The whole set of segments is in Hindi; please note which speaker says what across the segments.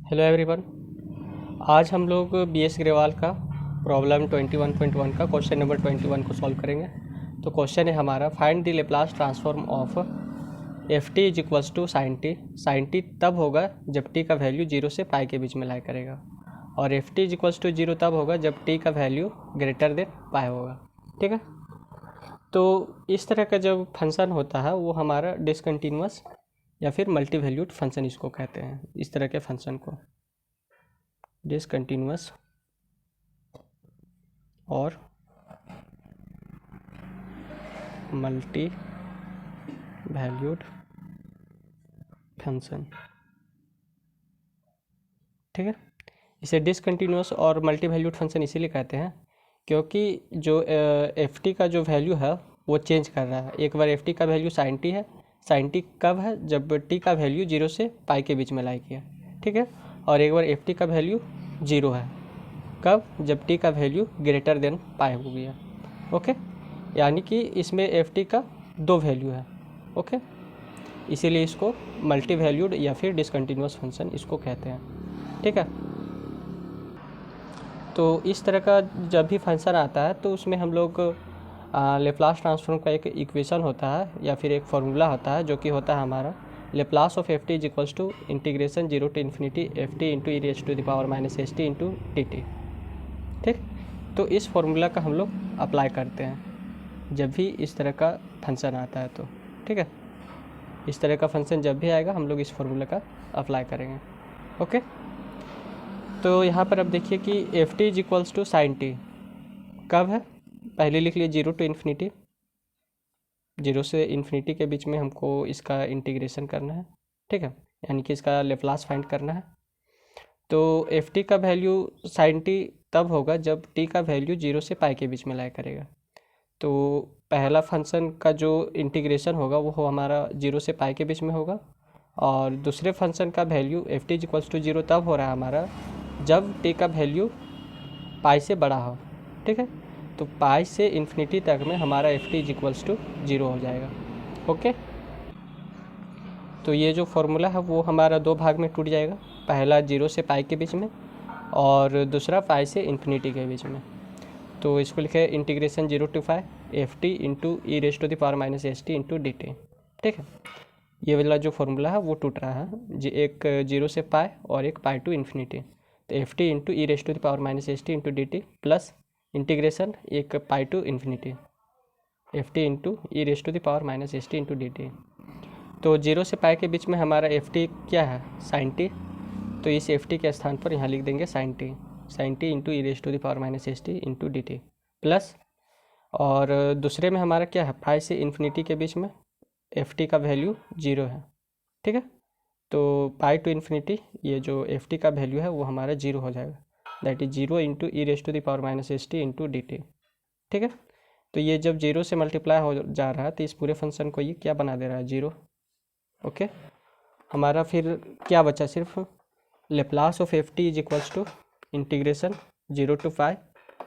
Speaker 1: Hello everyone. आज हम लोग बी एस ग्रेवाल का प्रॉब्लम 21.1 का क्वेश्चन नंबर 21 को सॉल्व करेंगे। तो क्वेश्चन है हमारा, find the Laplace transform of f t is equals to sine t. Sine t तब होगा जब टी का वैल्यू 0 से पाई के बीच में लाई करेगा, और f t is equals to 0 तब होगा जब टी का वैल्यू ग्रेटर देन पाई होगा। ठीक है, तो इस तरह का जब फंक्शन होता है वो हमारा डिसकंटिन्यूअस या फिर मल्टी वैल्यूड फंक्शन इसको कहते हैं। इस तरह के फंक्शन को डिसकंटिन्यूअस और मल्टी वैल्यूड फंक्शन। ठीक है, इसे डिसकंटिन्यूअस और मल्टी वैल्यूड फंक्शन इसीलिए कहते हैं क्योंकि जो एफ टी का जो वैल्यू है वो चेंज कर रहा है। एक बार एफ टी का वैल्यू साइन टी है, साइन टी कब है? जब टी का वैल्यू 0 से पाई के बीच में लाई किया। ठीक है, और एक बार एफ टी का वैल्यू 0 है कब? जब टी का वैल्यू ग्रेटर देन पाई हो गया। ओके, यानी कि इसमें एफ टी का दो वैल्यू है। ओके, इसीलिए इसको मल्टी वैल्यूड या फिर डिसकंटिन्यूअस फंक्शन इसको कहते हैं। ठीक है, तो इस तरह का जब भी फंक्शन आता है तो उसमें हम लोग लेप्लास ट्रांसफॉर्म का एक इक्वेशन होता है या फिर एक फार्मूला होता है जो कि होता है हमारा Laplace of f t is equals to integration 0 to infinity F T into E raise to the power minus S T into D T. ठीक, तो इस फार्मूला का हम लोग अप्लाई करते हैं जब भी इस तरह का फंक्शन आता है। तो ठीक है, इस तरह का फंक्शन जब भी आएगा हम लोग इस फार्मूला का अप्लाई करेंगे। ओके, तो यहाँ पर अब देखिए कि f t is equals to sine t कब है? पहले लिख लिए 0 टू इन्फिनिटी, 0 से इन्फिनिटी के बीच में हमको इसका इंटीग्रेशन करना है। ठीक है, यानी कि इसका लेप्लास फाइंड करना है। तो एफ टी का वैल्यू साइन टी तब होगा जब टी का वैल्यू 0 से पाई के बीच में लाई करेगा। तो पहला फंक्शन का जो इंटीग्रेशन होगा वो हमारा 0 से पाई के बीच में होगा, और दूसरे फंक्शन का value f t equals to 0 तब हो रहा है हमारा जब टी का वैल्यू पाई से बड़ा हो। ठीक है, तो पाई से इन्फिनिटी तक में हमारा एफ टी इक्वल्स टू 0 हो जाएगा। ओके, तो ये जो फार्मूला है वो हमारा दो भाग में टूट जाएगा, पहला 0 से पाई के बीच में और दूसरा पाई से इन्फिनिटी के बीच में। तो इसको लिखे integration 0 to pi f T into E raise to the power minus S T into D T. ठीक है, ये वाला जो फार्मूला है वो टूट रहा है जी, एक 0 से पाई और एक पाई टू इन्फिनिटी। तो F T into E raise to the power minus S T into D T plus integration एक pi to infinity F T into E raise to the power minus S T into D T. तो 0 से पाई के बीच में हमारा एफ टी क्या है? Sine t. तो इस एफ टी के स्थान पर यहाँ लिख देंगे sine T into E raise to the power minus S T into D T plus, और दूसरे में हमारा क्या है? पाई से इन्फिनिटी के बीच में एफ टी का वैल्यू 0 है। ठीक है, तो पाई टू इन्फिनिटी ये जो एफ टी का वैल्यू है वो हमारा 0 हो जाएगा, that is 0 into E raise to the power minus S T into D T. ठीक है, तो ये जब 0 से मल्टीप्लाई हो जा रहा है तो इस पूरे फंक्शन को ये क्या बना दे रहा है? 0। ओके, हमारा फिर क्या बचा? सिर्फ Laplace of f t is equals to integration 0 to pi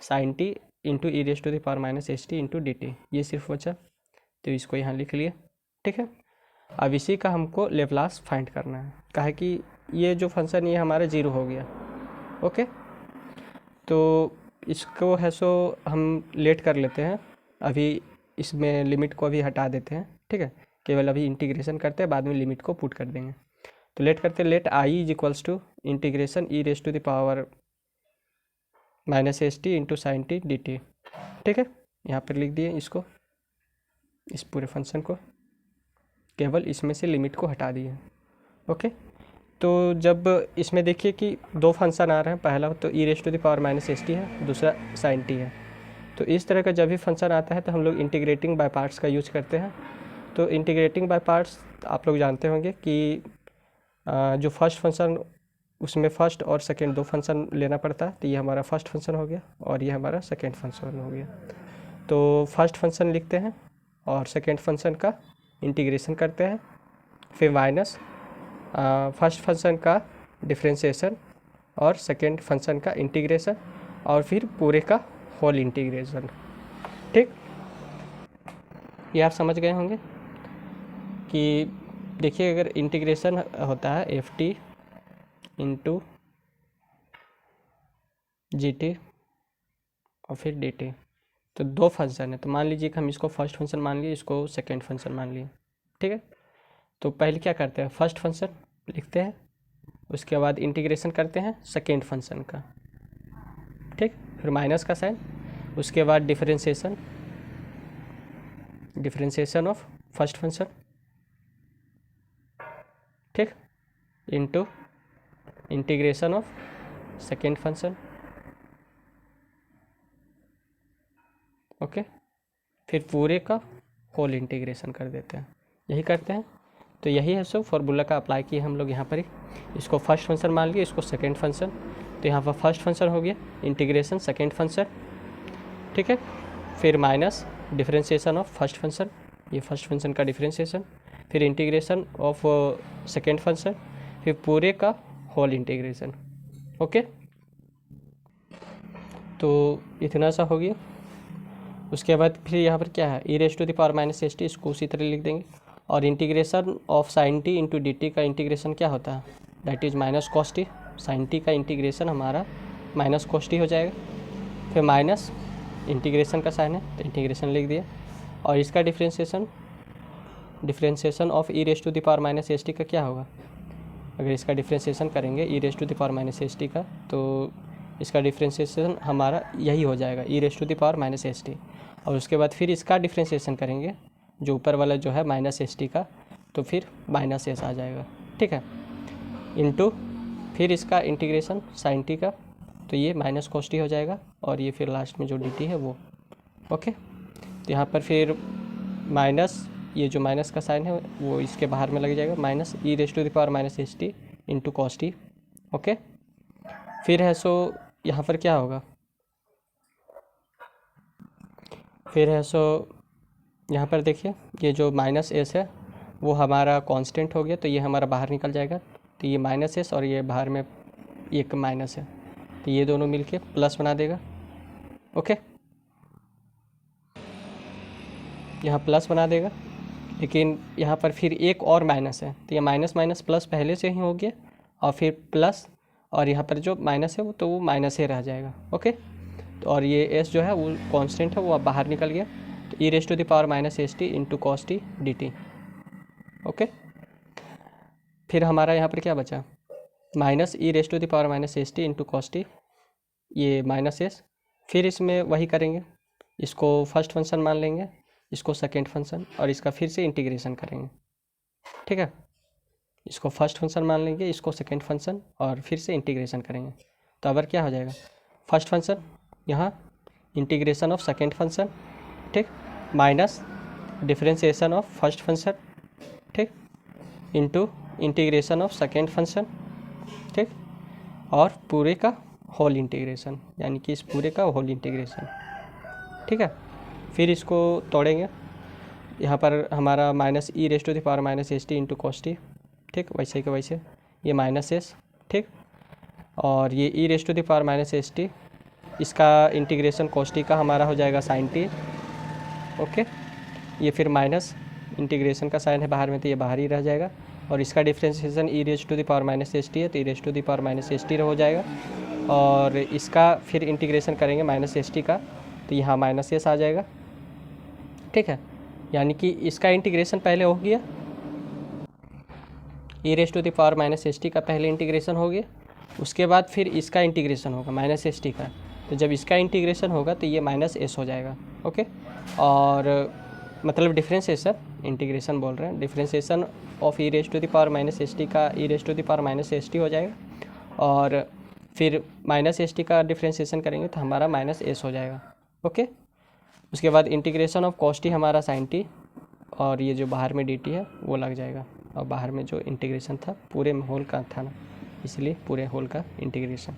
Speaker 1: sine T into E raise to the power minus S T into D t, ये सिर्फ बचा। तो इसको यहाँ लिख लिए। ठीक है, अब इसी का हमको लेप्लास फाइंड करना है, काहे कि ये जो फंक्शन ये हमारा 0 हो गया। ओके, तो इसको है सो हम लेट कर लेते हैं, अभी इसमें लिमिट को अभी हटा देते हैं। ठीक है, केवल अभी इंटीग्रेशन करते हैं, बाद में लिमिट को पुट कर देंगे। तो लेट करते, let I is equals to integration e raise to the power minus S T into sine T D T. ठीक है, यहाँ पर लिख दिए इसको, इस पूरे फंक्शन को, केवल इसमें से लिमिट को हटा दिए। ओके, तो जब इसमें देखिए कि दो फंक्शन आ रहे हैं, पहला तो e raise to the power minus S T है, दूसरा साइन टी है। तो इस तरह का जब भी फंक्शन आता है तो हम लोग इंटीग्रेटिंग बाय पार्ट्स का यूज करते हैं। तो इंटीग्रेटिंग बाय पार्ट्स आप लोग जानते होंगे कि जो फर्स्ट फंक्शन उसमें फर्स्ट और सेकेंड दो फंक्शन लेना पड़ता है। तो ये हमारा फर्स्ट फंक्शन हो गया और ये हमारा सेकेंड फंक्शन हो गया। तो फर्स्ट फंक्शन लिखते हैं और सेकेंड फंक्शन का इंटीग्रेशन करते हैं, फिर माइनस फर्स्ट फंक्शन का डिफ्रेंशिएशन और सेकेंड फंक्शन का इंटीग्रेशन और फिर पूरे का होल इंटीग्रेशन। ठीक, ये आप समझ गए होंगे कि देखिए अगर इंटीग्रेशन होता है F T into G T और फिर डी टी। तो दो फंक्शन है, तो मान लीजिए कि हम इसको फर्स्ट फंक्शन मान लिए, इसको सेकेंड फंक्शन मान लिए। ठीक है, तो पहले क्या करते हैं, फर्स्ट फंक्शन लिखते हैं, उसके बाद इंटीग्रेशन करते हैं सेकेंड फंक्शन का। ठीक, फिर माइनस का साइन, उसके बाद डिफरेंशिएशन ऑफ फर्स्ट फंक्शन, ठीक, into integration of second function. Okay, फिर पूरे का होल इंटीग्रेशन कर देते हैं, यही करते हैं। तो यही है सो फॉर्मूला का अप्लाई किए हम लोग यहाँ पर ही। इसको फर्स्ट फंक्शन मान लिए, इसको सेकेंड फंक्शन, तो यहाँ पर फर्स्ट फंक्शन हो गया इंटीग्रेशन सेकेंड फंक्शन। ठीक है, फिर minus differentiation of first function, ये फर्स्ट फंक्शन का डिफरेंशिएशन, फिर इंटीग्रेशन ऑफ सेकेंड फंक्शन, फिर पूरे का होल इंटीग्रेशन। ओके, तो इतना सा हो गया। उसके बाद फिर यहाँ पर क्या है, ई raise to the power minus S T, इसको उसी तरह लिख देंगे। और integration of sine T into D T का इंटीग्रेशन क्या होता है, that is minus cos T. Sine T का इंटीग्रेशन हमारा माइनस कॉस टी हो जाएगा। फिर माइनस इंटीग्रेशन का साइन है तो इंटीग्रेशन लिख दिया, और इसका differentiation of E raise to the power minus S T का क्या होगा, अगर इसका डिफ्रेंशिएशन करेंगे E raise to the power minus S T का, तो इसका डिफ्रेंशिएशन हमारा यही हो जाएगा E raise to the power minus S T. और उसके बाद फिर इसका डिफ्रेंशिएशन करेंगे, जो ऊपर वाला जो है माइनस एस टी का, तो फिर माइनस एस आ जाएगा। ठीक है, इनटू फिर इसका इंटीग्रेशन साइन टी का, तो ये माइनस कॉस टी हो जाएगा, और ये फिर लास्ट में जो डी टी है वो। ओके, तो यहाँ पर फिर माइनस, ये जो माइनस का साइन है वो इसके बाहर में लग जाएगा, minus E raise to the power minus S T into cos t. Okay, फिर है सो यहाँ पर क्या होगा, फिर है सो यहाँ पर देखिए ये जो माइनस एस है वो हमारा कांस्टेंट हो गया, तो ये हमारा बाहर निकल जाएगा। तो ये माइनस एस और ये बाहर में एक माइनस है, तो ये दोनों मिलके प्लस बना देगा। ओके, यहाँ प्लस बना देगा, लेकिन यहाँ पर फिर एक और माइनस है, तो ये माइनस माइनस प्लस पहले से ही हो गया, और फिर प्लस, और यहाँ पर जो माइनस है वो तो वो माइनस ही रह जाएगा। ओके, तो और ये एस जो है वो कांस्टेंट है, वो अब बाहर निकल गया, तो E raise to the power minus S T into cos T D T. Okay, फिर हमारा यहाँ पर क्या बचा, minus E raise to the power minus S T into cos T, ये माइनस एस, फिर इसमें वही करेंगे, इसको फर्स्ट फंक्शन मान लेंगे, इसको सेकेंड फंक्शन, और इसका फिर से इंटीग्रेशन करेंगे। ठीक है, इसको फर्स्ट फंक्शन मान लेंगे, इसको सेकेंड फंक्शन, और फिर से इंटीग्रेशन करेंगे। तो अब क्या हो जाएगा, फर्स्ट फंक्शन यहाँ इंटीग्रेशन ऑफ सेकेंड फंक्शन, ठीक, minus differentiation of first function, ठीक, into integration of second function, ठीक, और पूरे का होल इंटीग्रेशन, यानी कि इस पूरे का होल इंटीग्रेशन। ठीक है, फिर इसको तोड़ेंगे, यहाँ पर हमारा minus E raise to the power minus S T into cos t, ठीक, वैसे के वैसे ये माइनस एस, ठीक, और ये ई raise to the power minus S T, इसका इंटीग्रेशन कॉस टी का हमारा हो जाएगा साइन टी। ओके, ये फिर माइनस इंटीग्रेशन का साइन है बाहर में, तो ये बाहर ही रह जाएगा, और इसका differentiation E raise to the power minus S T है, तो E raise to the power minus S T हो जाएगा, और इसका फिर इंटीग्रेशन करेंगे माइनस एस टी का, तो यहाँ माइनस एस आ जाएगा। ठीक है, यानी कि इसका इंटीग्रेशन पहले हो गया, E raise to the power minus S T का पहले इंटीग्रेशन हो गया, उसके बाद फिर इसका इंटीग्रेशन होगा माइनस एस टी का, तो जब इसका इंटीग्रेशन होगा तो ये माइनस एस हो जाएगा। ओके, और मतलब डिफ्रेंशिएशन, इंटीग्रेशन बोल रहे हैं, differentiation of E raise to the power minus S T का E raise to the power minus S T हो जाएगा, और फिर माइनस एस टी का डिफ्रेंशिएशन करेंगे तो हमारा माइनस एस हो जाएगा। ओके, उसके बाद इंटीग्रेशन ऑफ कॉस टी हमारा साइन टी, और ये जो बाहर में डी टी है वो लग जाएगा, और बाहर में जो इंटीग्रेशन था पूरे होल का था ना, इसलिए पूरे होल का इंटीग्रेशन।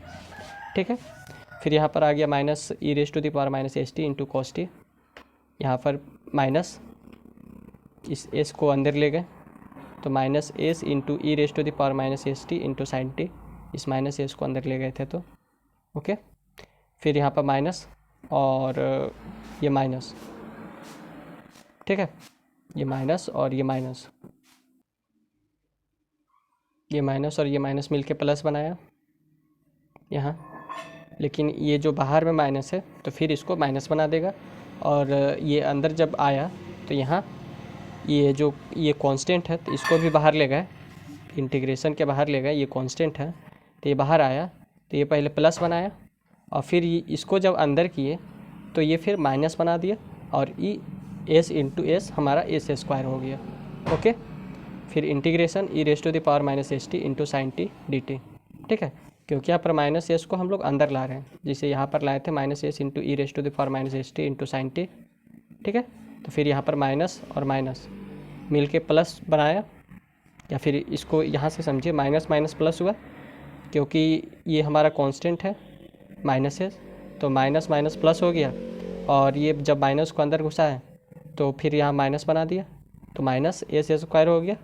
Speaker 1: ठीक है, फिर यहाँ पर आ गया minus E raise to the power minus S T into cos t, यहाँ पर माइनस इस एस को अंदर ले गए, तो minus S into E raise to the power minus S T into sine t, इस माइनस एस को अंदर ले गए थे तो। ओके, फिर यहाँ पर माइनस, और ये माइनस, ठीक है, ये माइनस और ये माइनस, ये माइनस और ये माइनस मिलके प्लस बनाया यहाँ, लेकिन ये जो बाहर में माइनस है तो फिर इसको माइनस बना देगा। और ये अंदर जब आया तो यहाँ ये कांस्टेंट है तो इसको भी बाहर ले गए, इंटीग्रेशन के बाहर ले गए, ये कांस्टेंट है तो ये बाहर आया तो ये पहले प्लस बनाया और फिर इसको जब अंदर किए तो ये फिर माइनस बना दिया और एस इंटू एस हमारा एस स्क्वायर हो गया। ओके, फिर integration e raise to the power minus S T into sine T D T. ठीक है, क्योंकि यहाँ पर माइनस एस को हम लोग अंदर ला रहे हैं, जिसे यहाँ पर लाए थे minus S into E raise to the power minus S T into sine T. ठीक है, तो फिर यहाँ पर माइनस और माइनस मिल के प्लस बनाया, या फिर इसको यहाँ से समझिए माइनस माइनस प्लस हुआ, क्योंकि ये हमारा कांस्टेंट है माइनस एस, तो माइनस माइनस प्लस हो गया। और ये जब माइनस को अंदर घुसा है तो फिर यहाँ माइनस बना दिया, तो माइनस एस स्क्वायर हो गया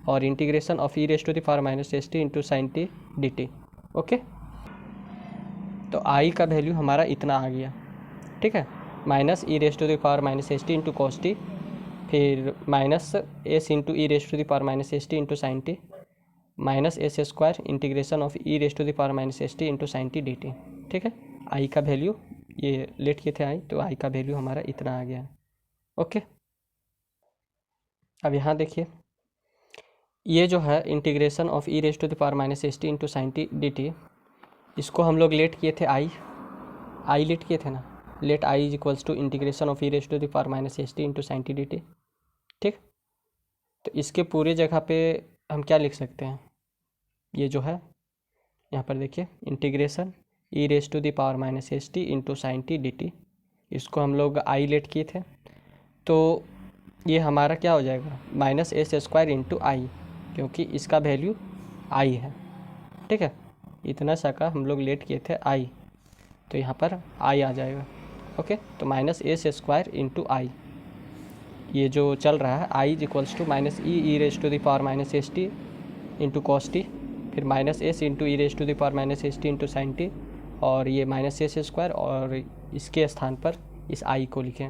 Speaker 1: और integration of E raise to the power minus S T into sine T D T. Okay, तो आई का वैल्यू हमारा इतना आ गया। ठीक है, minus E raise to the power minus S T into cos T, फिर minus S into E raise to the power minus S T into sine T, minus S square integration of E raise to the power minus S T into sine T D T. ठीक है, आई का वैल्यू ये लेट किए थे आई, तो आई का वैल्यू हमारा इतना आ गया है। ओके, अब यहाँ देखिए ये जो है integration of E raise to the power minus S T into sine T D t, इसको हम लोग लेट किए थे आई लेट किए थे ना, let I is equals to integration of E raise to the power minus S T into sine T D T. ठीक, तो इसके पूरे जगह पे हम क्या लिख सकते हैं, ये जो है यहाँ पर देखिए integration e raise to the power minus S T into sine T D t, इसको हम लोग आई लेट किए थे, तो ये हमारा क्या हो जाएगा माइनस एस स्क्वायर इंटू आई, क्योंकि इसका वैल्यू आई है। ठीक है, इतना सा का हम लोग लेट किए थे आई, तो यहाँ पर आई आ जाएगा। ओके, तो minus S square into I, ये जो चल रहा है I is equals to minus E raise to the power minus S T into cos T, फिर minus S into E raise to the power minus S T into sine T, और ये माइनस एस स्क्वायर और इसके स्थान पर इस आई को लिखें।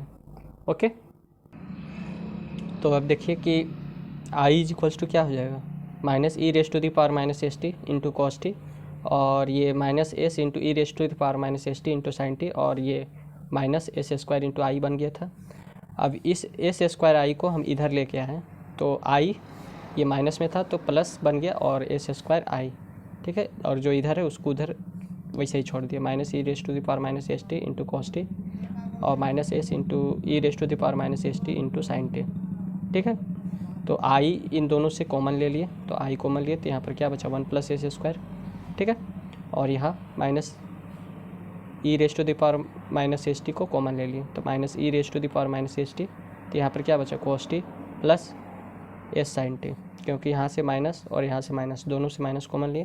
Speaker 1: ओके, तो अब देखिए कि आई इज इक्वल्स टू क्या हो जाएगा minus E raise to the power minus S T into cos T, और ये minus S into E raise to the power minus S T into sine T, और ये minus S square into I बन गया था। अब इस एस स्क्वायर आई को हम इधर लेके आए, तो आई ये माइनस में था तो प्लस बन गया और एस स्क्वायर आई। ठीक है, और जो इधर है उसको उधर वैसे ही छोड़ दिया, minus E raise to the power minus S T into cos T और minus S into E raise to the power minus S T into sine T. ठीक है, तो आई इन दोनों से कॉमन ले लिए, तो आई कॉमन लिए तो यहाँ पर क्या बचा 1 प्लस एस स्क्वायर। ठीक है, और यहाँ minus E raise to the power minus S T को कॉमन ले लिए, तो minus E raise to the power minus S T, तो यहाँ पर क्या बचा cos t plus s sine t, क्योंकि यहाँ से माइनस और यहाँ से माइनस दोनों से माइनस कॉमन लिए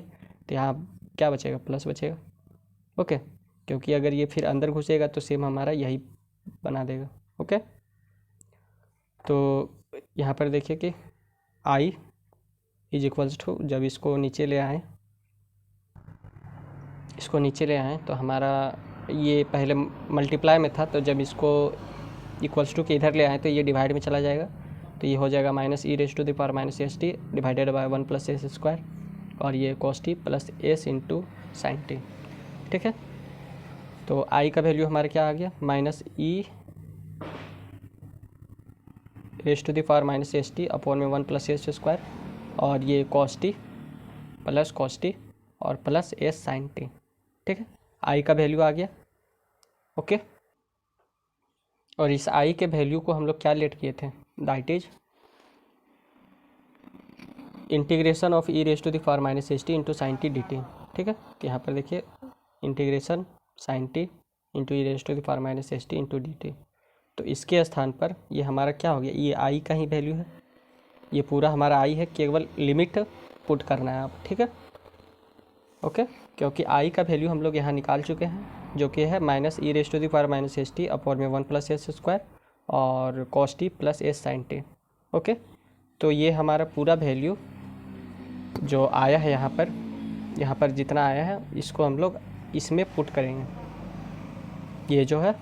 Speaker 1: तो यहाँ क्या बचेगा प्लस बचेगा। ओके, क्योंकि अगर ये फिर अंदर घुसेगा तो सेम हमारा यही बना देगा। ओके, तो यहाँ पर देखिए कि आई इज इक्वल्स टू, जब इसको नीचे ले आए तो हमारा ये पहले मल्टीप्लाई में था, तो जब इसको इक्वल्स टू के इधर ले आए तो ये डिवाइड में चला जाएगा, तो ये हो जाएगा minus E raise to the power minus S t divided by 1 plus s square, और ये cos t plus s into sine T. ठीक है, तो आई का वैल्यू हमारा क्या आ गया minus E raise to the power minus S t upon में 1 प्लस एस स्क्वायर, और ये कॉस टी और प्लस एस साइन टी। ठीक है, आई का वैल्यू आ गया। ओके, और इस आई के वैल्यू को हम लोग क्या लेट किए थे, that is integration of E raise to the power minus S T into sine T D T. ठीक है, तो यहाँ पर देखिए integration sine T into E raise to the power minus S T into D T, तो इसके स्थान पर ये हमारा क्या हो गया, ये आई का ही वैल्यू है, ये पूरा हमारा आई है, केवल लिमिट पुट करना है आप। ठीक है, ओके, क्योंकि आई का वैल्यू हम लोग यहाँ निकाल चुके हैं, जो कि है minus E raise to the power minus S t upon में 1 प्लस एस स्क्वायर और cos t plus s sine t. Okay, तो ये हमारा पूरा वैल्यू जो आया है यहाँ पर जितना आया है इसको हम लोग इसमें पुट करेंगे, ये जो है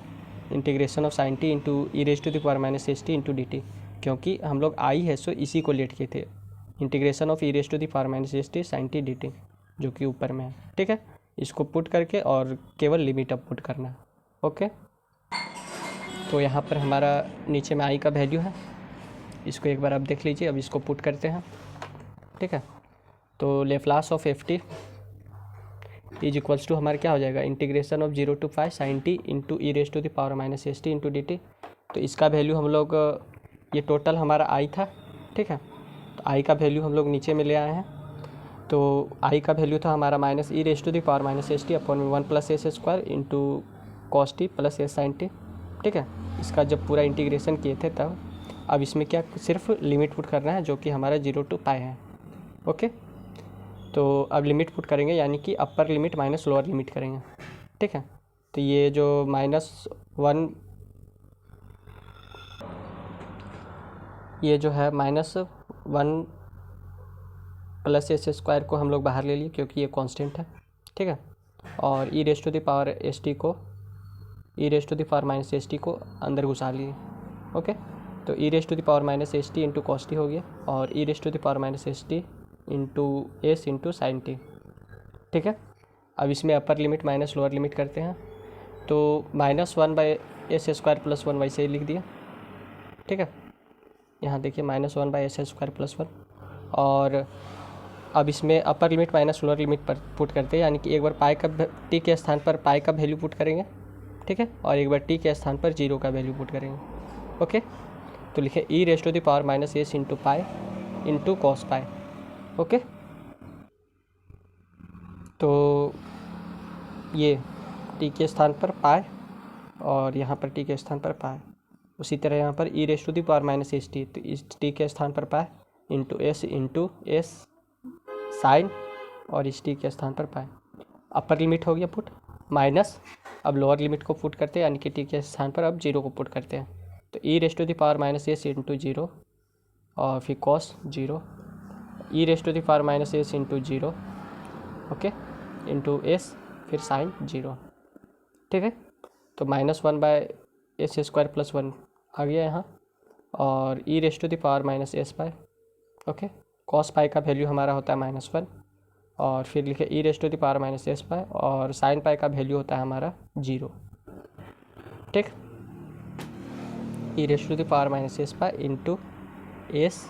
Speaker 1: integration of sine T into E raise to the power minus S T into D t, क्योंकि हम लोग आई है सो इसी को लेट किए थे, integration of E raise to the power minus S t sine T D t, जो कि ऊपर में है। ठीक है, इसको पुट करके और केवल लिमिट अब पुट करना है। ओके, तो यहाँ पर हमारा नीचे में आई का वैल्यू है, इसको एक बार आप देख लीजिए। अब इसको पुट करते हैं। ठीक है, तो Laplace of f t is equals to हमारा क्या हो जाएगा, integration of 0 to pi sine T into E raise to the power minus S T into D T. तो इसका वैल्यू हम लोग, ये टोटल हमारा आई था। ठीक है, तो आई का वैल्यू हम लोग नीचे में ले आए हैं। तो आई का वैल्यू था हमारा minus E raise to the power minus S t upon में 1 + s square into cos t plus s sine T. ठीक है, इसका जब पूरा इंटीग्रेशन किए थे तब, अब इसमें क्या सिर्फ लिमिट पुट करना है, जो कि हमारा 0 to पाई है। ओके, तो अब लिमिट पुट करेंगे, यानी कि अपर लिमिट माइनस लोअर लिमिट करेंगे। ठीक है, तो ये जो -1, ये जो है -1 + एस स्क्वायर को हम लोग बाहर ले लिए, क्योंकि ये कांस्टेंट है। ठीक है, और E raise to the power S T को, E raise to the power minus S T को अंदर घुसा लिए। ओके, तो E raise to the power minus S T into cos T हो गया, और E raise to the power minus S T into S into sine T. ठीक है, अब इसमें upper limit minus lower limit करते हैं। तो -1/s स्क्वायर प्लस 1 वैसे ही लिख दिया। ठीक है, यहाँ देखिए -1/s स्क्वायर प्लस 1, और अब इसमें upper limit minus lower limit पर पुट करते हैं, यानी कि एक बार पाई का, टी के स्थान पर पाई का वैल्यू पुट करेंगे। ठीक है, और एक बार टी के स्थान पर 0 का वैल्यू पुट करेंगे। ओके, तो लिखे E raise to the power minus S into pi into cos pi. Okay, तो ये टी के स्थान पर पाई और यहाँ पर टी के स्थान पर पाई। उसी तरह यहाँ पर E raise to the power minus S T, तो इस टी के स्थान पर पाई इंटू एस साइन, और इस टी के स्थान पर पाई। अपर लिमिट हो गया पुट, माइनस अब लोअर लिमिट को पुट करते हैं, यानी कि टी के स्थान पर अब 0 को पुट करते हैं। तो E raise to the power minus S into 0, और फिर cos 0, E raise to the power minus S into 0, okay, into S, फिर साइन 0। ठीक है, तो -1/s स्क्वायर प्लस 1 आ गया यहाँ, और E raise to the power minus S pi. Okay, cos pi का वैल्यू हमारा होता है -1, और फिर लिखे E raise to the power minus S pi, और साइन पाई का वैल्यू होता है हमारा 0। ठीक, e raise to the power minus S pi into S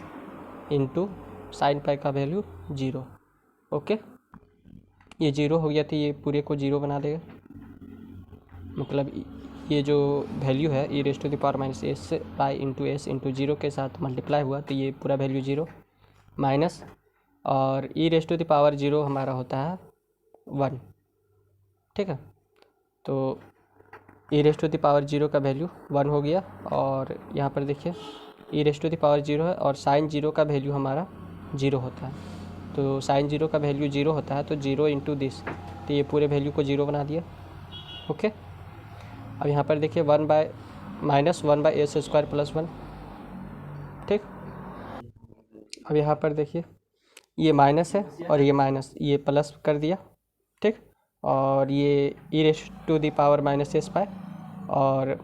Speaker 1: into sine pi का वैल्यू 0। ओके, ये 0 हो गया, तो ये पूरे को 0 बना देगा, मतलब ये जो वैल्यू है ई raise to the power minus S pi into S into 0 के साथ मल्टीप्लाई हुआ, तो ये पूरा वैल्यू 0 माइनस, और E raise to the power 0 हमारा होता है 1। ठीक है, तो E raise to the power 0 का वैल्यू 1 हो गया, और यहाँ पर देखिए ई रेस टू द पावर 0 है, और साइन 0 का वैल्यू हमारा 0 होता है। तो साइन 0 का वैल्यू 0 होता है, तो 0 इंटू दिस, तो ये पूरे वैल्यू को 0 बना दिया। ओके, अब यहाँ पर देखिए -1/s स्क्वायर प्लस 1। ठीक, अब यहाँ पर देखिए ये माइनस है और ये माइनस, ये प्लस कर दिया। ठीक, और ये ई raise to the power minus S pi, और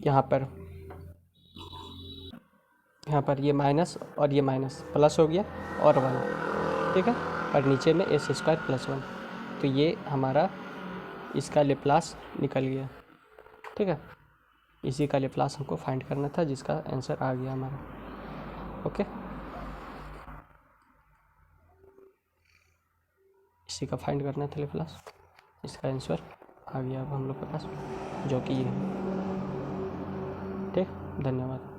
Speaker 1: यहाँ पर ये माइनस और ये माइनस प्लस हो गया और 1। ठीक है, और नीचे में एस स्क्वायर प्लस 1, तो ये हमारा इसका लेप्लास निकल गया। ठीक है, इसी का लेप्लास हमको फाइंड करना था, जिसका आंसर आ गया हमारा। ओके, इसी का फाइंड करना था लेप्लास, इसका आंसर आ गया अब हम लोग के पास, जो कि ये है। ठीक, धन्यवाद।